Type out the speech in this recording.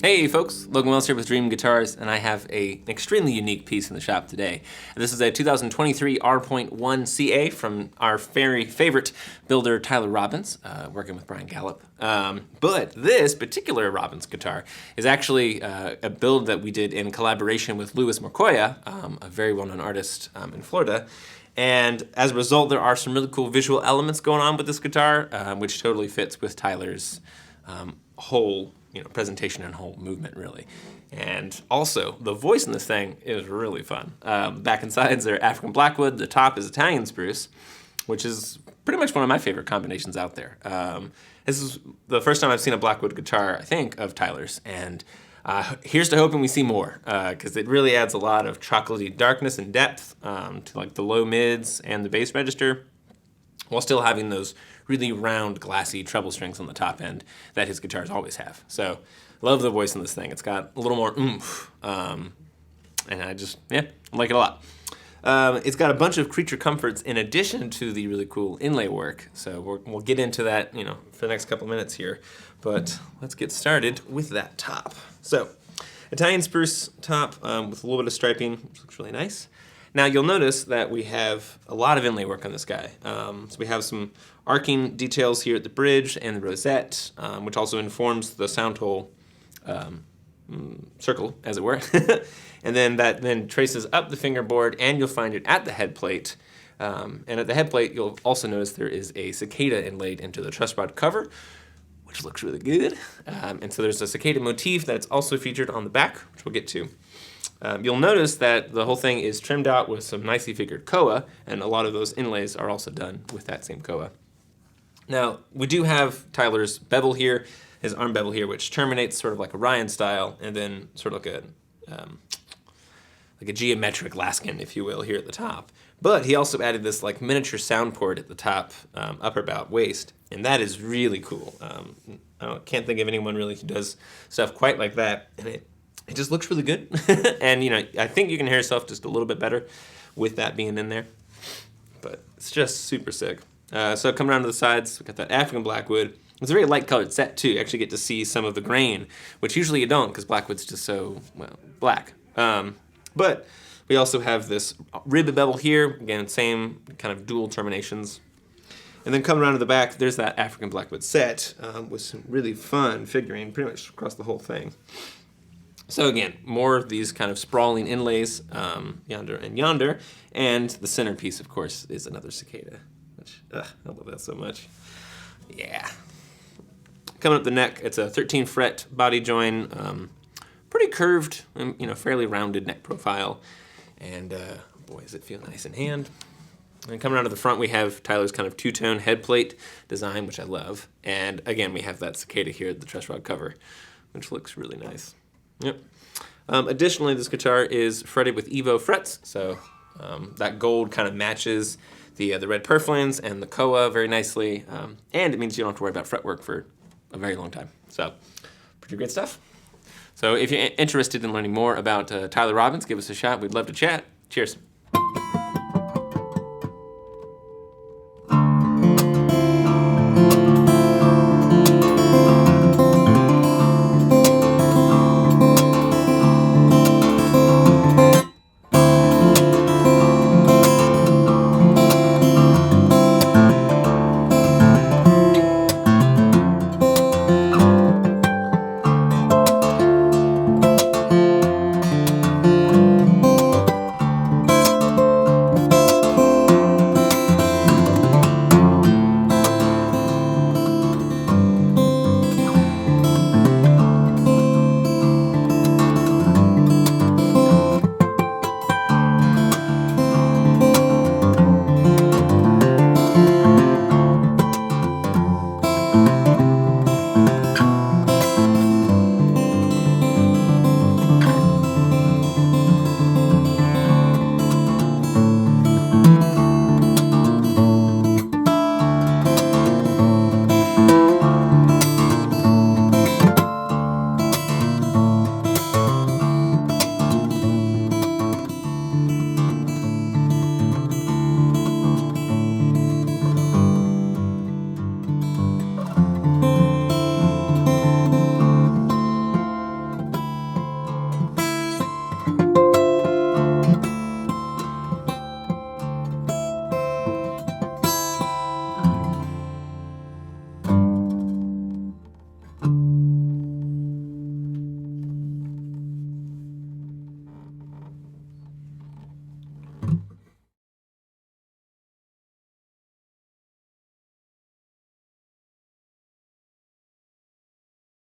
Hey folks, Logan Wells here with Dream Guitars, and I have an extremely unique piece in the shop today. This is a 2023 R.1ca from our very favorite builder Tyler Robbins, working with Brian Gallup. But this particular Robbins guitar is actually a build that we did in collaboration with Louis Morcoya, a very well-known artist in Florida. And as a result, there are some really cool visual elements going on with this guitar, which totally fits with Tyler's whole presentation and whole movement, really. And also, the voice in this thing is really fun. Back and sides are African Blackwood. The top is Italian Spruce, which is pretty much one of my favorite combinations out there. This is the first time I've seen a Blackwood guitar, I think, of Tyler's. And here's to hoping we see more, because it really adds a lot of chocolatey darkness and depth to like the low mids and the bass register, while still having those really round, glassy treble strings on the top end that his guitars always have. So, love the voice in this thing. It's got a little more oomph, and I like it a lot. It's got a bunch of creature comforts in addition to the really cool inlay work. So we'll get into that, for the next couple minutes here. But let's get started with that top. So, Italian Spruce top with a little bit of striping, which looks really nice. Now you'll notice that we have a lot of inlay work on this guy. So we have some arcing details here at the bridge and the rosette, which also informs the sound hole circle, as it were. And then that then traces up the fingerboard, and you'll find it at the head plate. And at the head plate, you'll also notice there is a cicada inlaid into the truss rod cover, which looks really good. And so there's a cicada motif that's also featured on the back, which we'll get to. You'll notice that the whole thing is trimmed out with some nicely figured koa, and a lot of those inlays are also done with that same koa. Now, we do have Tyler's bevel here, his arm bevel here, which terminates sort of like a Ryan style, and then sort of like a geometric laskin, if you will, here at the top. But he also added this like miniature sound port at the top, up about waist, and that is really cool. I can't think of anyone really who does stuff quite like that, and it just looks really good. And I think you can hear yourself just a little bit better with that being in there. But it's just super sick. So coming around to the sides, we've got that African Blackwood. It's a very light colored set too. You actually get to see some of the grain, which usually you don't because Blackwood's just so, black. But we also have this rib bevel here. Again, same kind of dual terminations. And then coming around to the back, there's that African Blackwood set with some really fun figuring pretty much across the whole thing. So again, more of these kind of sprawling inlays, yonder and yonder, and the centerpiece, of course, is another cicada, which, I love that so much. Yeah. Coming up the neck, it's a 13 fret body join, pretty curved, fairly rounded neck profile, and boy, does it feel nice in hand. And coming around to the front, we have Tyler's kind of two-tone head plate design, which I love, and again, we have that cicada here at the truss rod cover, which looks really nice. Yep. Additionally, this guitar is fretted with Evo frets, so that gold kind of matches the red purflings and the koa very nicely, and it means you don't have to worry about fretwork for a very long time. So, pretty great stuff. So if you're interested in learning more about Tyler Robbins, give us a shot. We'd love to chat. Cheers.